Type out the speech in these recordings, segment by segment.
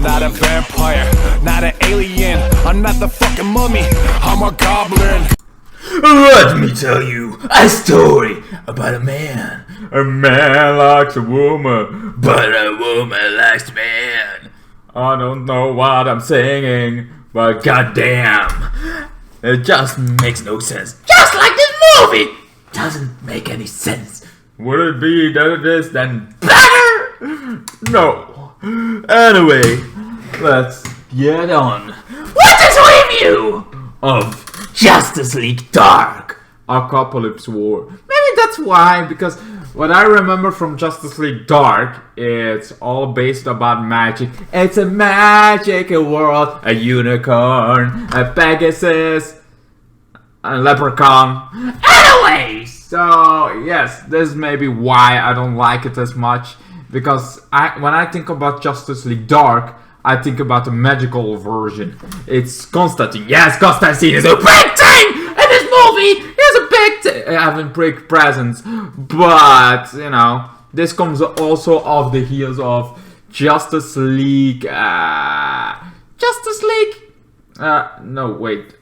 not a vampire, not an alien. I'm not the fucking mummy, I'm a goblin. Let me tell you a story about a man. A man likes a woman, but a woman likes man. I don't know what I'm singing, but goddamn, it just makes no sense. Just like this movie doesn't make any sense. Would it be that it is then better? No. Anyway, let's get on with this review of Justice League Dark Apokolips War. Maybe that's why, because what I remember from Justice League Dark, it's all based about magic. It's a magic world, a unicorn, a Pegasus, a leprechaun. Anyway, so yes, this may be why I don't like it as much, because when I think about Justice League Dark, I think about the magical version. It's Constantine. Yes, Constantine is a big thing in this movie. He's a big thing. Having big presence, but you know, this comes also off the heels of Justice League. No, wait.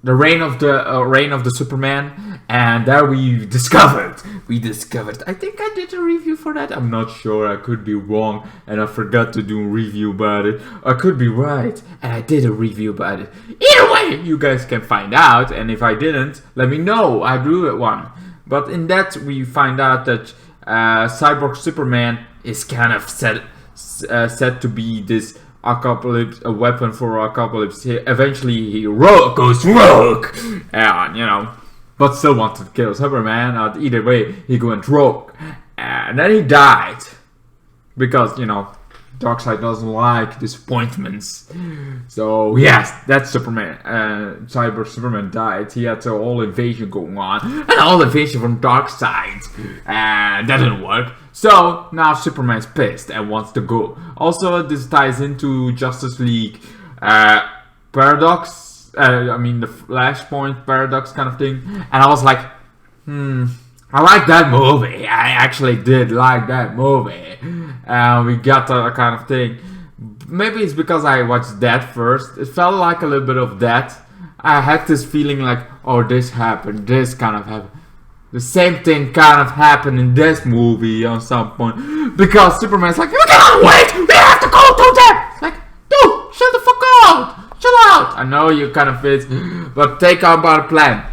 The Reign of the Superman, and there we discovered. I think I did a review for that. I'm not sure. I could be wrong, and I forgot to do a review about it. I could be right, and I did a review about it. Either way, you guys can find out. And if I didn't, let me know. I do one. But in that, we find out that Cyborg Superman is kind of said to be this Apokolips, a weapon for Apokolips. Eventually he goes rogue, and you know, but still wanted to kill Superman. Either way, he went rogue, and then he died because you know, Darkseid doesn't like disappointments. So yes, that's Superman. Cyber Superman died. He had the whole invasion going on, and all invasion from Darkseid, and that didn't work. So now Superman's pissed and wants to go. Also, this ties into Justice League Paradox. I mean the Flashpoint Paradox kind of thing. And I was like, I like that movie. I actually did like that movie. We got that kind of thing. Maybe it's because I watched that first. It felt like a little bit of that. I had this feeling like, oh, this happened. This kind of happened. The same thing kind of happened in this movie at some point. Because Superman's like, you cannot wait! We have to go to them! It's like, dude, shut the fuck out! Chill out! I know you kind of fit, but take out our plan.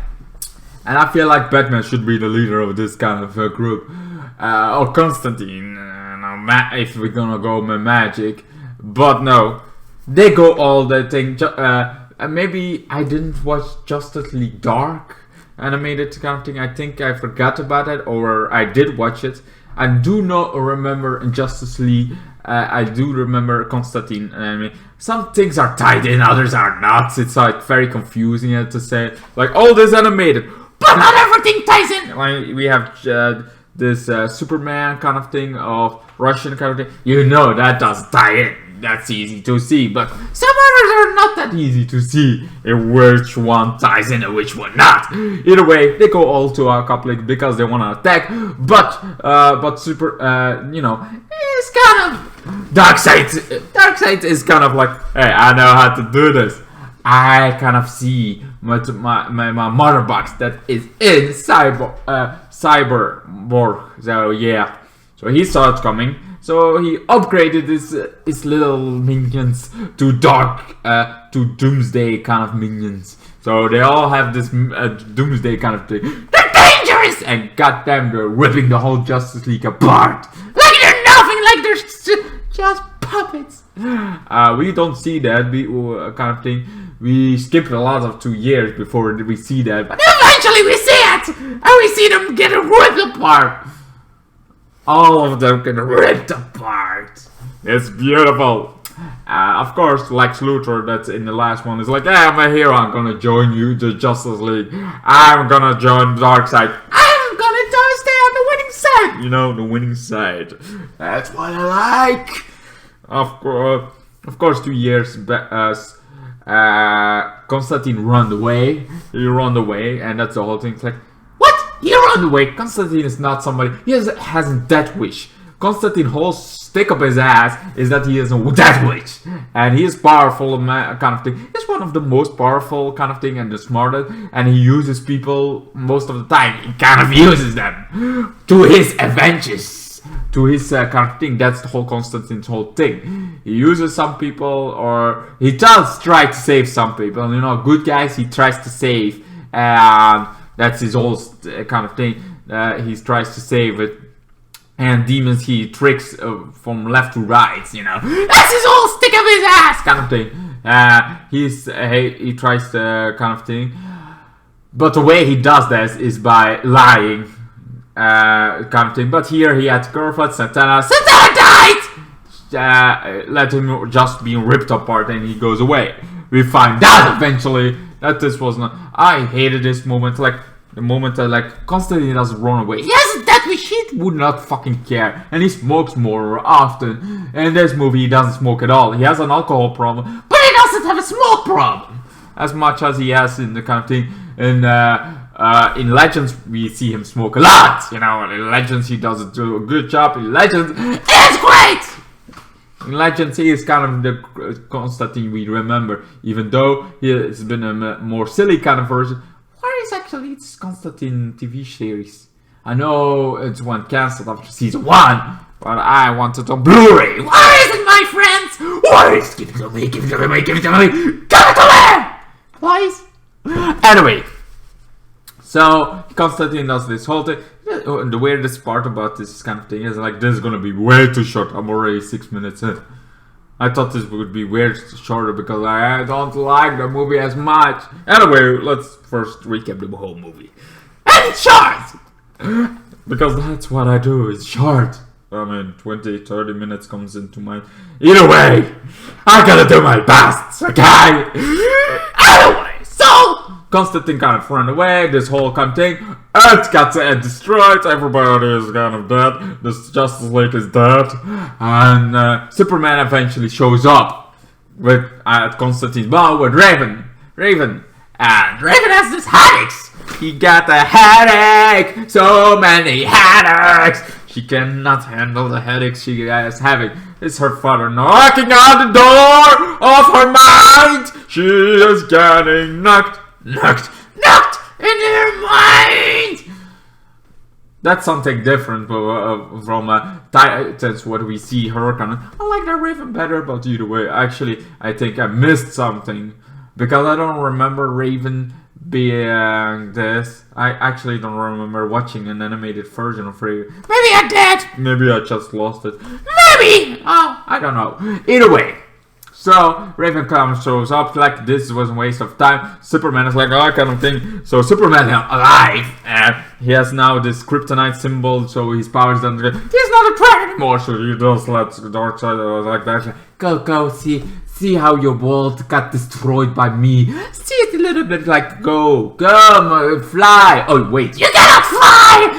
And I feel like Batman should be the leader of this kind of group. Or Constantine, if we're gonna go with magic. But no, they go all that thing. Maybe I didn't watch Justice League Dark animated kind of thing. I think I forgot about it, or I did watch it. I do not remember in Justice League. I do remember Constantine. I mean, some things are tied in, others are not. It's like very confusing to say. Like, all this animated, but not everything ties in. Like, we have this Superman kind of thing, of Russian kind of thing. You know that does tie in. That's easy to see, but some others are not that easy to see which one ties in and which one not. Either way, they go all to Apokolips because they want to attack, but you know, it's kind of Darkseid is kind of like, hey, I know how to do this. I kind of see my mother box that is in Cyberborg. So yeah, so he saw it coming. So he upgraded his little minions to Doomsday kind of minions. So they all have this Doomsday kind of thing. They're dangerous! And goddamn, they're ripping the whole Justice League apart. Like they're nothing, like they're just puppets. We don't see that kind of thing. We skip a lot of 2 years before we see that. But eventually we see it! And we see them get ripped apart. All of them get ripped apart. It's beautiful. Of course, Lex Luthor, that's in the last one, is like, hey, I'm a hero. I'm gonna join you, the Justice League. I'm gonna join Darkseid. I'm gonna stay on the winning side. You know, the winning side. That's what I like. Of course, 2 years back, Constantine ran away. He ran away, and that's the whole thing. It's like, he ran away. Constantine is not somebody. He hasn't that wish. Constantine whole stick up his ass is that he is a death witch, and he is powerful kind of thing. He's one of the most powerful kind of thing and the smartest, and he uses people most of the time. He kind of uses them to his advantage, to his kind of thing. That's the whole Constantine's whole thing. He uses some people, or he does try to save some people. You know, good guys he tries to save, and that's his whole kind of thing. He tries to save it. And demons he tricks from left to right, you know. That's his whole stick up his ass kind of thing. He tries to kind of thing. But the way he does this is by lying kind of thing. But here he had girlfriend, Satana. Satana died! Let him just be ripped apart and he goes away. We find out eventually that this was not... I hated this moment, like... The moment that like Constantine doesn't run away. Yes, that he would not fucking care. And he smokes more often. In this movie he doesn't smoke at all. He has an alcohol problem, but he doesn't have a smoke problem. As much as he has in the kind of thing. In Legends we see him smoke a lot. You know, in Legends he does do a good job. In Legends it's great! In Legends he is kind of the Constantine we remember. Even though he has been a more silly kind of version. Actually, it's Constantine TV series. I know it's one cancelled after season 1, but I want it on Blu-ray. Where is it, my friends? Where is it? Give it to me, give it to me, give it to me, give it to me! Please? Anyway, so Constantine does this whole thing. The weirdest part about this kind of thing is like, this is gonna be way too short. I'm already 6 minutes in. I thought this would be way shorter because I don't like the movie as much. Anyway, let's first recap the whole movie. And it's short! Because that's what I do, it's short. I mean, 20-30 minutes comes into my... Either way, I gotta do my best, okay? Anyway, so... Constantine kind of ran away, this whole kind of thing. Earth got destroyed, everybody is kind of dead. The Justice League is dead. And Superman eventually shows up with at Constantine's ball with Raven. And Raven has this headaches. He got a headache. So many headaches. She cannot handle the headaches she is having. It's her father knocking on the door of her mind. She is getting knocked in her mind. That's something different from Titans, what we see her kind of. I like that Raven better, but either way, actually, I think I missed something because I don't remember Raven being this. I actually don't remember watching an animated version of Raven. Maybe I did. Maybe I just lost it. Maybe. Oh, I don't know. Either way. So, Raven comes, shows up, like, this was a waste of time. Superman is like, oh, kind of thing. So, Superman is alive, and he has now this kryptonite symbol, so his powers don't get... He's not a threat anymore, so he just lets the dark side like that. Go, see how your world got destroyed by me. See it a little bit like, go, fly. Oh, wait, you cannot fly!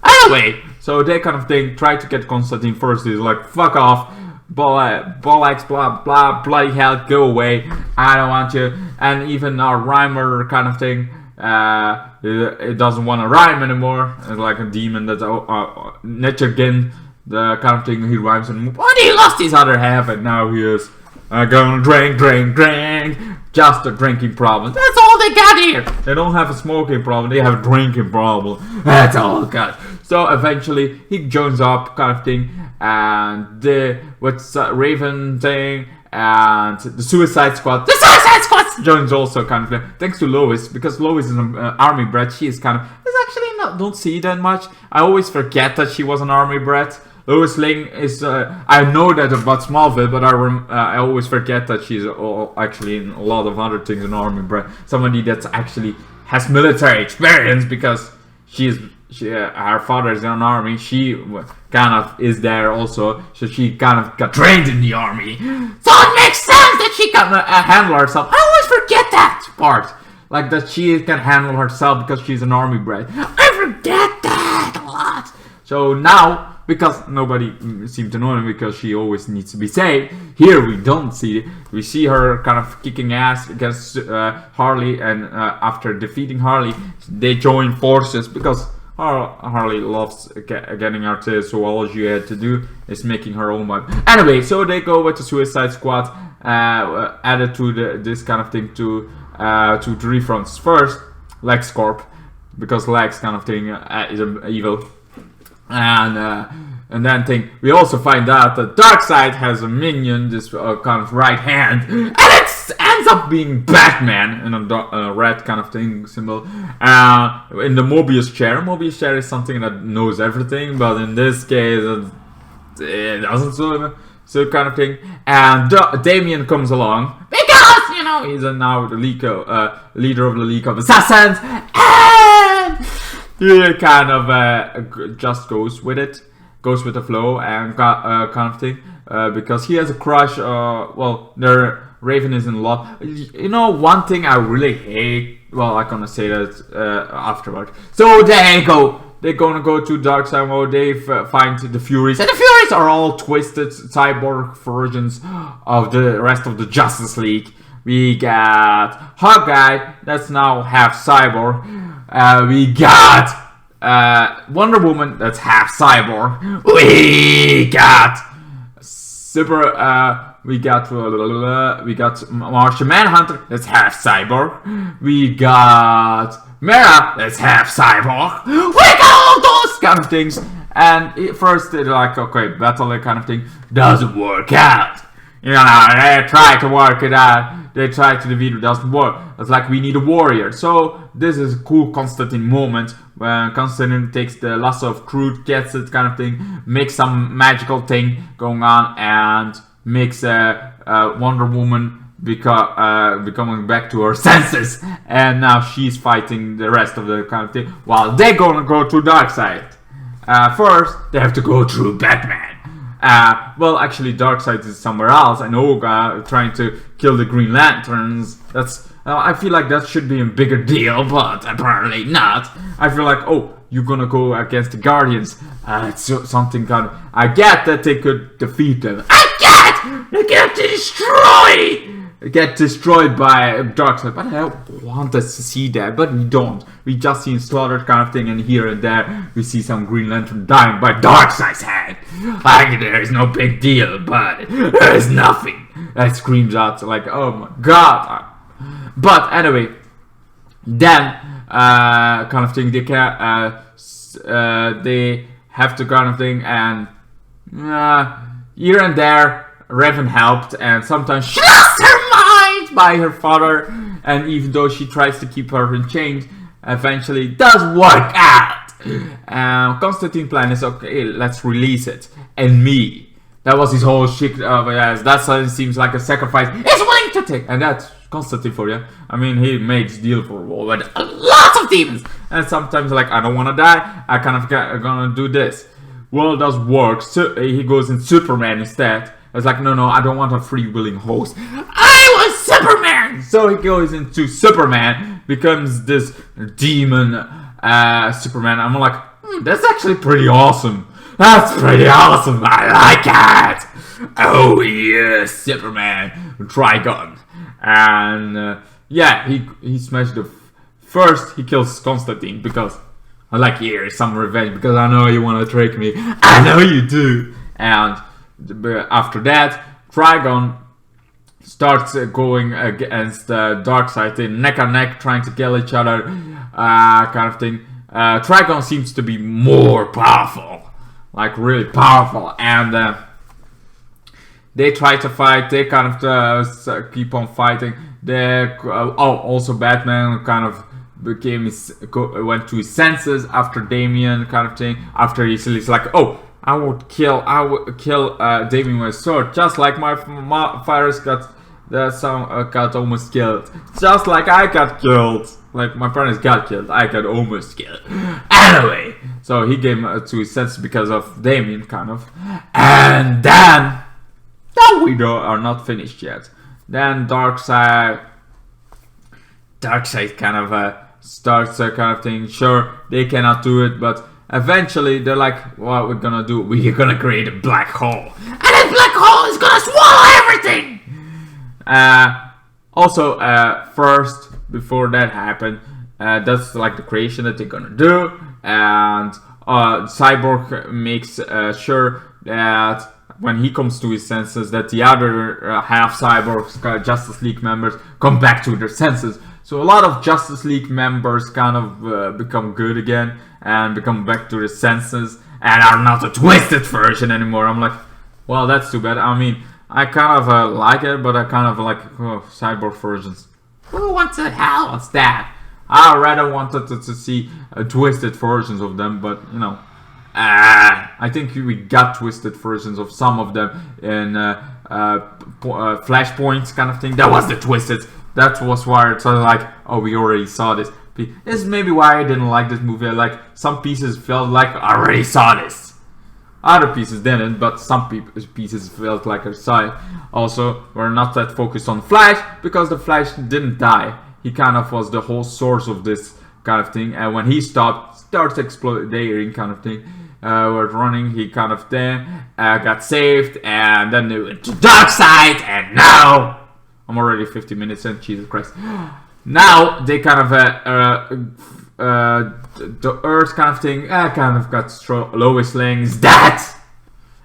Anyway. So they kind of thing try to get Constantine first. He's like, fuck off, bollocks, blah blah, bloody hell, go away. I don't want you. And even our rhymer kind of thing, it doesn't want to rhyme anymore. It's like a demon that's Netchergin, the kind of thing he rhymes and but he lost his other half and now he is gonna drink. Just a drinking problem. That's all they got here. They don't have a smoking problem. They have a drinking problem. That's all got. So eventually he joins up, kind of thing, and what's Raven thing and the Suicide Squad. The Suicide Squad joins also, kind of thing. Thanks to Lois, because Lois is an army brat. She is kind of. It's actually not. Don't see that much. I always forget that she was an army brat. Lois Lane is, I know that about Smallville, but I always forget that she's actually in a lot of other things in army brat. Somebody that actually has military experience because her father is in an army. She kind of is there also, so she kind of got trained in the army. So it makes sense that she can handle herself. I always forget that part. Like that she can handle herself because she's an army brat. I forget that a lot. So now, because nobody seemed to know him because she always needs to be saved, here we don't see it. We see her kind of kicking ass against Harley, and after defeating Harley, they join forces because Harley loves getting her tails, so all she had to do is making her own one. Anyway, so they go with the Suicide Squad, added to this kind of thing to three fronts. First, Lex Corp, because Lex kind of thing is evil, and then we also find out that Darkseid has a minion, this kind of right hand, and it ends up being Batman in a red kind of thing symbol. In the Mobius chair. Mobius chair is something that knows everything, but in this case, it doesn't so kind of thing. And Damian comes along because he's now the leader of the League of Assassins, and he kind of just goes with it. Goes with the flow and kind of thing, because he has a crush. Raven is in love. One thing I really hate. Well, I'm gonna say that afterward. So they're gonna go to Darkseid mode. They find the Furies, and the Furies are all twisted cyborg versions of the rest of the Justice League. We got Hawkeye, that's now half cyborg. We got Wonder Woman, that's half cyborg. We got Martian Manhunter, that's half cyborg. We got Mera, that's half cyborg. We got all those kind of things. And first they're like, okay, battle kind of thing doesn't work out. They try to work it out. They try to defeat it, doesn't work. It's like we need a warrior. So this is a cool Constantine moment when Constantine takes the lasso of truth, gets it kind of thing, makes some magical thing going on, and makes Wonder Woman becoming back to her senses. And now she's fighting the rest of the kind of thing while they're gonna go to Darkseid. First, they have to go through Batman. Well, actually, Darkseid is somewhere else, and Olga trying to kill the Green Lanterns. That's I feel like that should be a bigger deal, but apparently not. I feel like, oh, you're gonna go against the Guardians. It's something kind of. I get that they could defeat them. I get they get destroyed by Darkseid, but I want us to see that, but we don't. We just see slaughtered kind of thing, and here and there we see some Green Lantern dying by Darkseid's hand. Like there is no big deal, but there is nothing. That screams out like, oh my god. But anyway, then kind of thing they have to kind of thing, and here and there Raven helped, and sometimes she lost her mind by her father, and even though she tries to keep her in chains, eventually it does work out. Constantine's plan is, okay, let's release it. And me, that was his whole shit. Yes, that seems like a sacrifice he's willing to take, and that's Constantine for you. I mean, he makes deal for war with lots of demons, and sometimes like, I don't want to die, I kind of gonna do this. Well, it does work. So he goes in Superman instead. It's like, no, I don't want a free-willing host. I was Superman! So he goes into Superman, becomes this demon Superman. I'm like, that's actually pretty awesome. That's pretty awesome. I like it. Oh, yes, Superman. Trigon. And, yeah, he smashed the... First, he kills Constantine, because I like, here, some revenge, because I know you want to trick me. I know you do. And... after that, Trigon starts going against Darkseid in neck and neck, trying to kill each other, kind of thing. Trigon seems to be more powerful, like really powerful, and they try to fight. They kind of keep on fighting. Also Batman kind of went to his senses after Damian, kind of thing. After he's like, oh, I would kill Damian with a sword, just like my father's got almost killed, just like I got killed, like my parents got killed, I got almost killed. Anyway, so he came to his senses because of Damian, kind of, and then we are not finished yet. Then Darkseid kind of starts a kind of thing. Sure, they cannot do it, but eventually, they're like, what we're gonna do? We're gonna create a black hole. And this black hole is gonna swallow everything! Also, first, before that happened, That's like the creation that they're gonna do, and Cyborg makes sure that when he comes to his senses, that the other half Cyborg's Justice League members come back to their senses. So a lot of Justice League members kind of become good again and become back to their senses and are not a twisted version anymore. I'm like, well, that's too bad. I mean, I kind of like it, but I kind of like Cyborg versions. Who wants the hell was that? I rather wanted to see twisted versions of them, but you know, I think we got twisted versions of some of them in Flashpoint kind of thing. That was the twisted. That was why it's like, oh, we already saw this. This is maybe why I didn't like this movie. Like some pieces felt like I already saw this. Other pieces didn't, but some pieces felt like I saw it. Also, we're not that focused on Flash because the Flash didn't die. He kind of was the whole source of this kind of thing, and when he starts exploding kind of thing, was running, he kind of then got saved, and then they went to Darkseid, and now I'm already 50 minutes in, Jesus Christ. Now they kind of the Earth kind of thing kind of got Lois Lane is dead,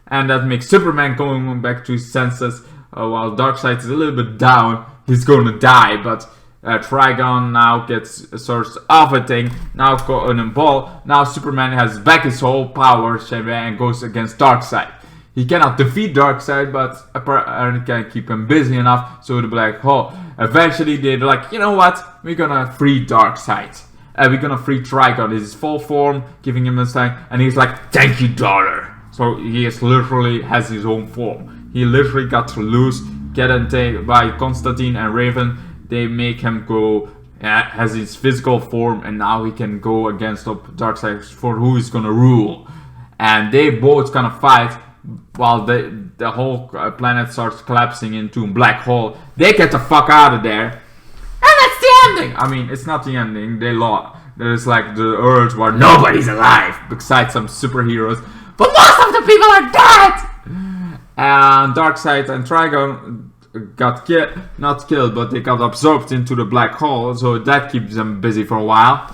and that makes Superman going back to his senses, while Darkseid is a little bit down. He's gonna die, but Trigon now gets a source of a thing, now going in ball. Now Superman has back his whole power and goes against Darkseid. He cannot defeat Darkseid, but apparently can keep him busy enough. So the Black Hole. Eventually they're like, you know what? We're gonna free Darkseid. We're gonna free Trigon in his full form, giving him a sign, and he's like, thank you, daughter. So he is literally has his own form. He literally got to lose, get taken by Constantine and Raven. They make him go, has his physical form, and now he can go against Darkseid for who is gonna rule. And they both kind of fight while the whole planet starts collapsing into a black hole. They get the fuck out of there, and that's the ending. I mean, it's not the ending. They lost. There's like the Earth where nobody's alive besides some superheroes, but most of the people are dead. And Darkseid and Trigon got not killed, but they got absorbed into the black hole, so that keeps them busy for a while.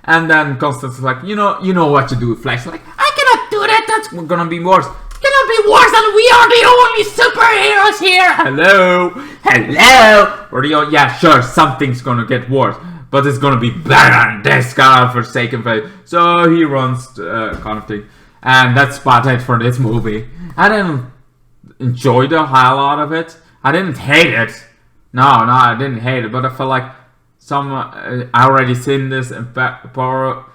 And then Constantine's like, you know what to do, Flash. Like, I cannot do that. That's gonna be worse. Cannot be worse than we are the only superheroes here. Hello. Yeah, sure. Something's gonna get worse, but it's gonna be better than this kind of forsaken place. So he runs, kind of thing, and that's about it for this movie. I didn't enjoy the hell out of it. I didn't hate it. No, I didn't hate it, but I felt like I already seen this in Paradox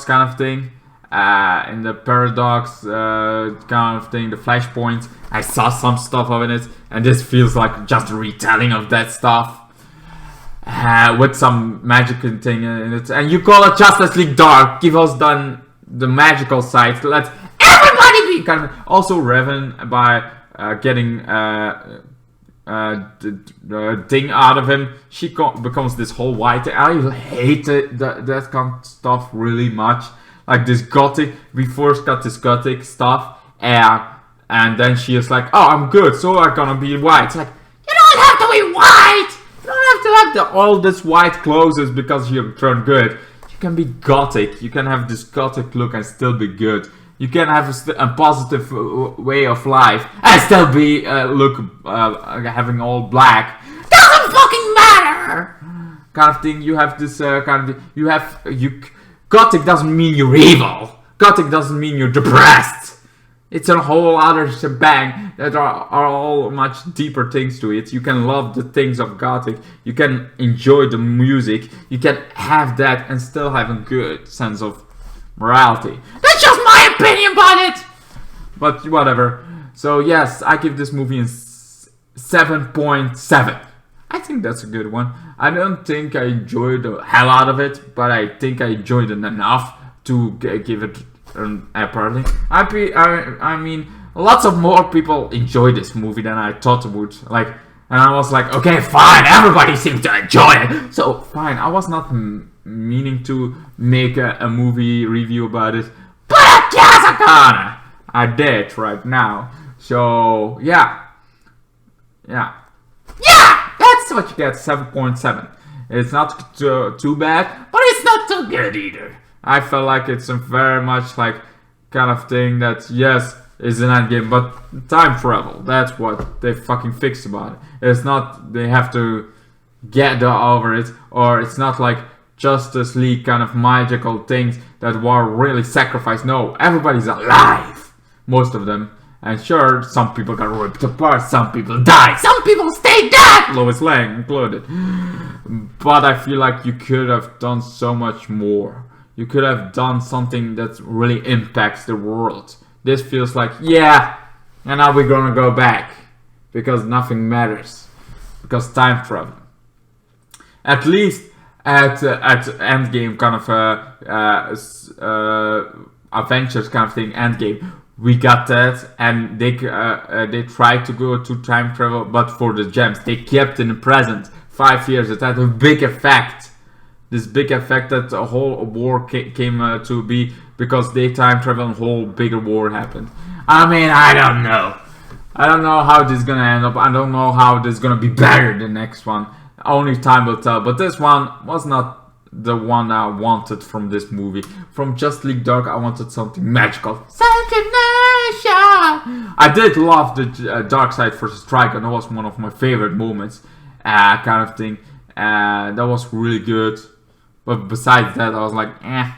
kind of thing. In the Paradox kind of thing, the Flashpoint, I saw some stuff of it, and this feels like just a retelling of that stuff. With some magic thing in it. And you call it Justice League Dark, give us the magical side, let everybody be kind of also Raven by getting the thing out of him. She becomes this whole white. I hate that kind of stuff really much. Like this gothic. We first got this gothic stuff, and then she is like, "Oh, I'm good, so I'm gonna be white." It's like, you don't have to be white. You don't have to have all this white clothes because you turn good. You can be gothic. You can have this gothic look and still be good. You can have a positive way of life and still be having all black. Doesn't fucking matter. Kind of thing. You have this kind of Gothic doesn't mean you're evil. Gothic doesn't mean you're depressed. It's a whole other shebang that are all much deeper things to it. You can love the things of Gothic. You can enjoy the music. You can have that and still have a good sense of morality. That's just my opinion about it. But whatever. So yes, I give this movie a 7.7. I think that's a good one. I don't think I enjoyed the hell out of it, but I think I enjoyed it enough to give it apparently. I mean, lots of more people enjoy this movie than I thought would. Like, and I was like, okay, fine, everybody seems to enjoy it, so fine. I was not meaning to make a movie review about it, but I guess I did right now. So yeah, that's what you get. 7.7. It's not too bad, but it's not too good either. I felt like it's a very much like kind of thing that, yes, is an endgame, but time travel, that's what they fucking fixed about it. It's not they have to get over it, or it's not like Justice League kind of magical things that were really sacrificed. No, everybody's alive, most of them. And sure, some people got ripped apart, some people died, some people stayed dead, Lois Lane included. But I feel like you could have done so much more. You could have done something that really impacts the world. This feels like, yeah, and now we're gonna go back because nothing matters, because time travel. At least at Endgame kind of Avengers kind of thing, Endgame, we got that, and they tried to go to time travel, but for the gems, they kept in the present 5 years. It had a big effect. This big effect that the whole war came to be because they time travel and whole bigger war happened. I mean, I don't know. I don't know how this is gonna end up. I don't know how this is gonna be better the next one. Only time will tell. But this one was not the one I wanted from this movie. From Justice League Dark, I wanted something magical. I did love the Darkseid vs. Trigon. That was one of my favorite moments, kind of thing. That was really good. But besides that, I was like, eh.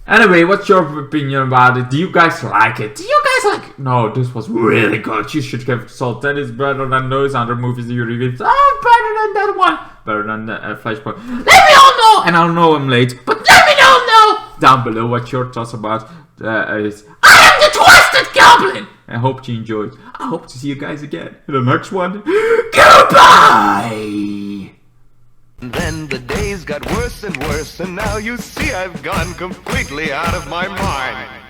Anyway, what's your opinion about it? Do you guys like it? Do you guys like... No, this was really good. You should give Salt. That is better than those other movies that you reviewed. Oh, better than that one. Better than the Flashpoint. Let me all know! And I know I'm late, but let me all know! Down below what your thoughts about is... I am the Twisted Goblin! I hope you enjoyed. I hope to see you guys again in the next one. Goodbye! Then the days got worse and worse, and now you see I've gone completely out of my mind.